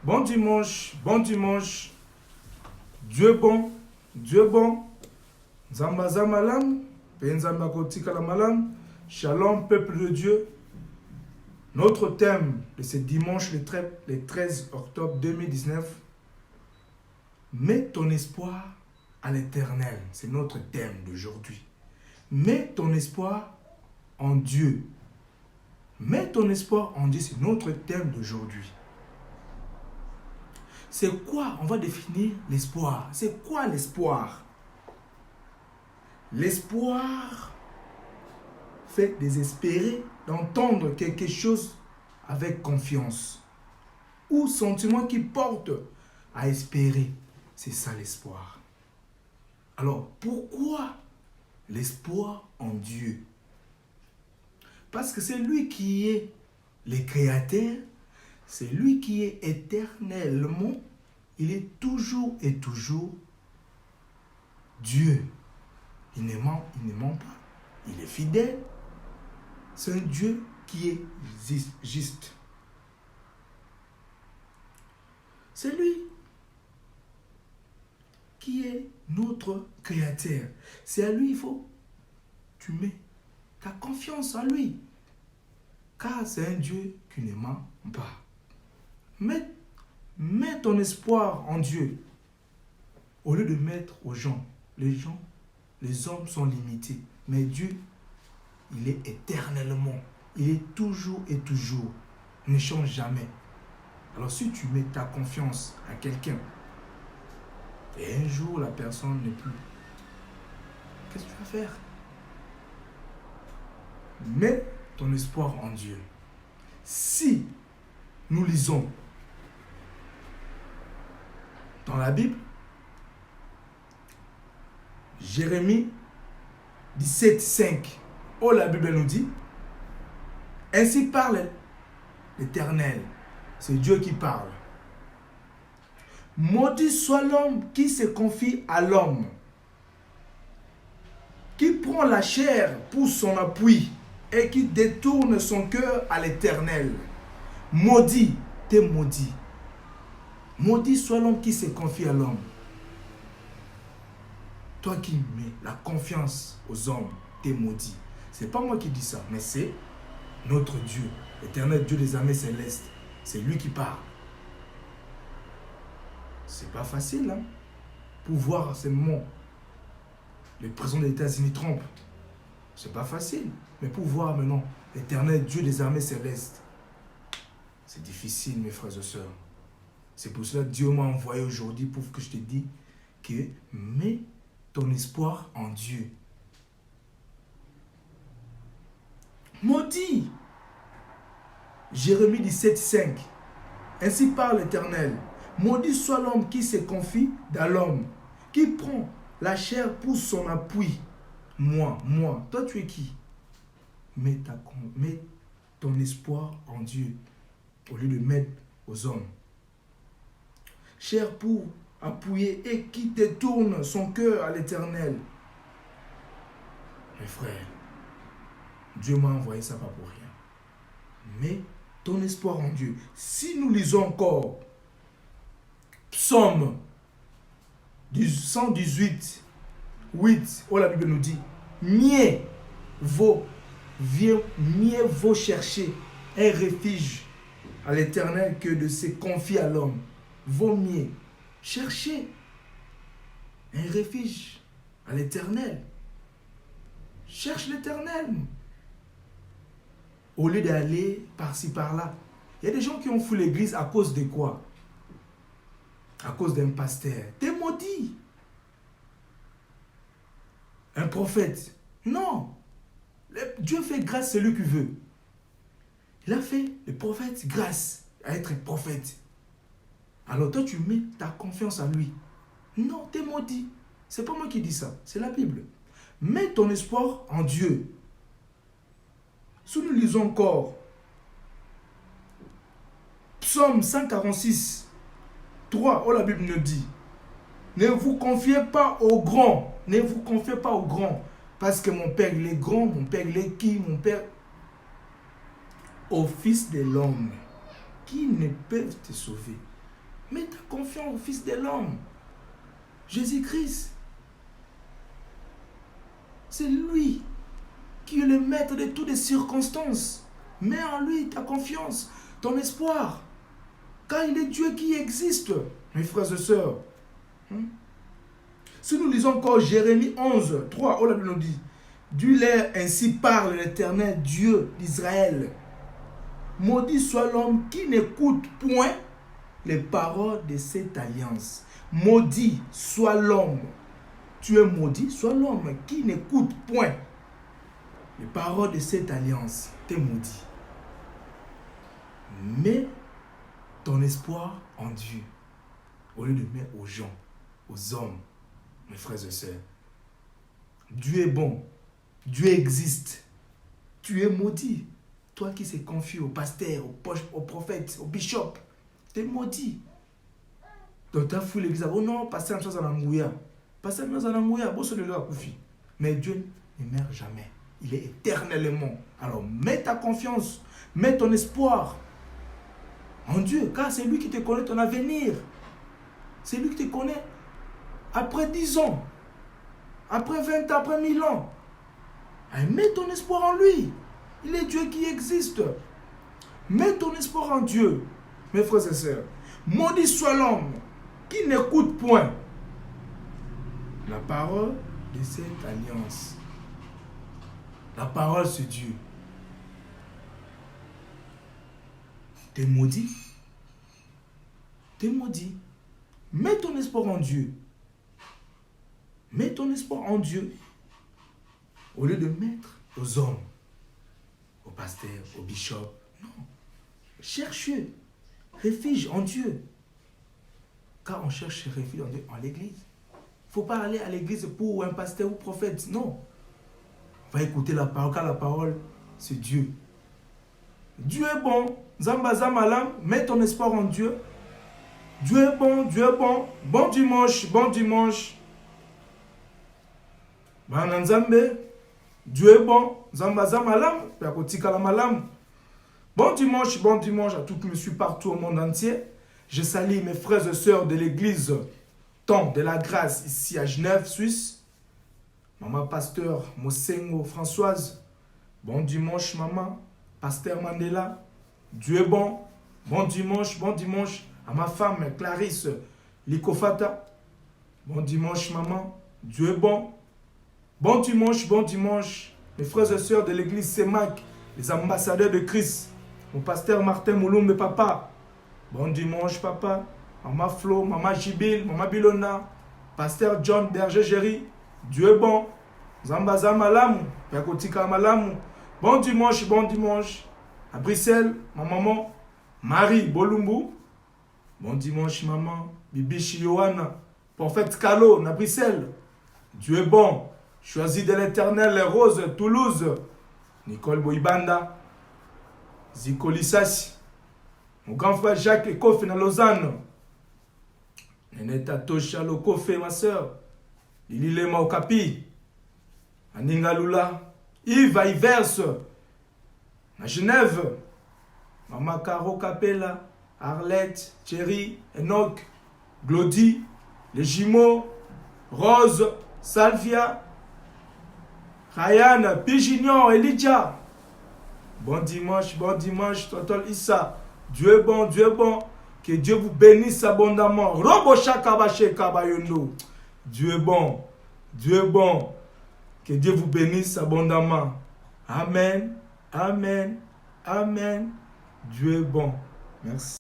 Bon dimanche, bon dimanche. Dieu bon, Dieu bon. Zambaza malam, Penzamba kotika la malam. Shalom, peuple de Dieu. Notre thème de ce dimanche, le 13 octobre 2019, mets ton espoir à l'éternel. C'est notre thème d'aujourd'hui. Mets ton espoir en Dieu. Mets ton espoir en Dieu, c'est notre thème d'aujourd'hui. C'est quoi? On va définir l'espoir. C'est quoi l'espoir? L'espoir fait désespérer d'entendre quelque chose avec confiance. Ou sentiment qui porte à espérer. C'est ça l'espoir. Alors, pourquoi l'espoir en Dieu? Parce que c'est lui qui est le créateur, c'est lui qui est éternellement, il est toujours et toujours Dieu. Il ne ment pas, il est fidèle. C'est un Dieu qui est juste. C'est lui qui est notre créateur. C'est à lui il faut tu mets ta confiance en lui. Car c'est un Dieu qui ne ment pas. Mets ton espoir en Dieu. Au lieu de mettre aux gens. Les hommes sont limités. Mais Dieu, il est éternellement. Il est toujours et toujours. Il ne change jamais. Alors si tu mets ta confiance à quelqu'un, et un jour la personne n'est plus, qu'est-ce que tu vas faire? Mets ton espoir en Dieu. Si nous lisons dans la Bible, Jérémie 17, 5, la Bible nous dit, ainsi parle l'Éternel, c'est Dieu qui parle. Maudit soit l'homme qui se confie à l'homme, qui prend la chair pour son appui et qui détourne son cœur à l'Éternel. Maudit, t'es maudit. Maudit soit l'homme qui se confie à l'homme. Toi qui mets la confiance aux hommes, t'es maudit. C'est pas moi qui dis ça, mais c'est notre Dieu, l'Éternel Dieu des armées célestes. C'est lui qui parle. C'est pas facile, hein? Pour voir ces mots. Le président des États-Unis Trump. C'est pas facile. Mais pour voir maintenant l'Éternel Dieu des armées célestes, c'est difficile, mes frères et sœurs. C'est pour cela que Dieu m'a envoyé aujourd'hui pour que je te dise que mets ton espoir en Dieu. Maudit. Jérémie 17, 5. Ainsi parle l'Éternel. Maudit soit l'homme qui se confie dans l'homme, qui prend la chair pour son appui. Moi. Toi, tu es qui? Mets ton espoir en Dieu au lieu de mettre aux hommes. Chair pour appuyer et qui détourne son cœur à l'Éternel. Mes frères, Dieu m'a envoyé ça pas pour rien. Mets ton espoir en Dieu. Si nous lisons encore Psaume 118, 8, où la Bible nous dit, mieux vaut chercher un refuge à l'Éternel que de se confier à l'homme. Vaut mieux chercher un refuge à l'Éternel. Cherche l'Éternel. Au lieu d'aller par-ci, par-là. Il y a des gens qui ont fui l'église à cause de quoi? À cause d'un pasteur. T'es maudit. Un prophète. Non. Dieu fait grâce à celui qui veut. Il a fait le prophète grâce à être prophète. Alors toi, tu mets ta confiance en lui. Non, t'es maudit. C'est pas moi qui dis ça. C'est la Bible. Mets ton espoir en Dieu. Si nous lisons encore Psaume 146, 3, où la Bible nous dit, ne vous confiez pas aux grands. Ne vous confiez pas aux grands. Parce que mon Père, il est grand. Mon Père, il est qui? Mon Père, au Fils de l'homme, qui ne peuvent te sauver. Mets ta confiance au Fils de l'homme, Jésus-Christ. C'est lui qui est le maître de toutes les circonstances. Mets en lui ta confiance, ton espoir. Car il est Dieu qui existe, mes frères et sœurs. Si nous lisons encore Jérémie 11, 3, oh la Bible nous dit, Dieu ainsi parle l'Éternel Dieu d'Israël. Maudit soit l'homme qui n'écoute point les paroles de cette alliance. Maudit soit l'homme. Tu es maudit, soit l'homme qui n'écoute point les paroles de cette alliance. Tu es maudit. Mets ton espoir en Dieu au lieu de mettre aux gens, aux hommes, mes frères et sœurs. Dieu est bon. Dieu existe. Tu es maudit. Toi qui se confies au pasteur, au prophète, au bishop, tu es maudit. Donc tu as fouillé l'église. Oh non, pasteur, nous sommes en Angouya. Pasteur, nous sommes en Angouya. Mais Dieu ne meurt jamais. Il est éternellement. Alors mets ta confiance, mets ton espoir en Dieu, car c'est lui qui te connaît ton avenir. C'est lui qui te connaît après 10 ans, après 20 ans, après 1000 ans. Et mets ton espoir en lui. Il est Dieu qui existe. Mets ton espoir en Dieu, mes frères et sœurs. Maudit soit l'homme qui n'écoute point la parole de cette alliance. La parole, c'est Dieu. T'es maudit. T'es maudit. Mets ton espoir en Dieu. Mets ton espoir en Dieu au lieu de mettre aux hommes, aux pasteurs, aux bishops. Non. Cherche refuge en Dieu. Car on cherche refuge en Dieu, en l'église. Il ne faut pas aller à l'église pour un pasteur ou prophète. Non. On va écouter la parole, car la parole, c'est Dieu. Dieu est bon. Zamba Zamalam, mets ton espoir en Dieu. Dieu est bon, Dieu est bon. Bon dimanche, bon dimanche. Bananzambe, Dieu est bon. Zamba Zamalam, Yakotika Malam. Bon dimanche à tous qui me suivent partout au monde entier. Je salue mes frères et sœurs de l'église Temps de la Grâce ici à Genève, Suisse. Maman pasteur Mosengo Françoise. Bon dimanche, maman. Pasteur Mandela. Dieu est bon. Bon dimanche à ma femme Clarisse Likofata. Bon dimanche, maman. Dieu est bon. Bon dimanche, mes frères et sœurs de l'église Semac, les ambassadeurs de Christ. Mon pasteur Martin Mouloumbe, papa. Bon dimanche, papa. Maman Flo, maman Jibil, maman Bilona. Pasteur John Berger-Géry. Dieu est bon. Zambaza Malamu, Yakotika Malamu. Bon dimanche. À Bruxelles, ma maman, Marie Bolumbu. Bon dimanche, maman. Bibichi Yohana. Prophète Kalo, na Bruxelles. Dieu est bon. Choisi de l'Éternel, les roses, Toulouse. Nicole Boibanda. Ziko Lissassi. Mon grand frère Jacques Ekofe na Lausanne. Neneta Tosha Lokofe, ma soeur. Lililema Okapi. Aninga Lula. Yves Iverse. À Genève, Maman Caro Capella, Arlette, Thierry, Enoch, Glody, les jumeaux, Rose, Salvia, Ryan, Pigignon, Elijah. Bon dimanche, Total Issa. Dieu est bon. Que Dieu vous bénisse abondamment. Robo Chakabache Kabayondo. Dieu est bon. Que Dieu vous bénisse abondamment. Amen. Dieu est bon. Merci.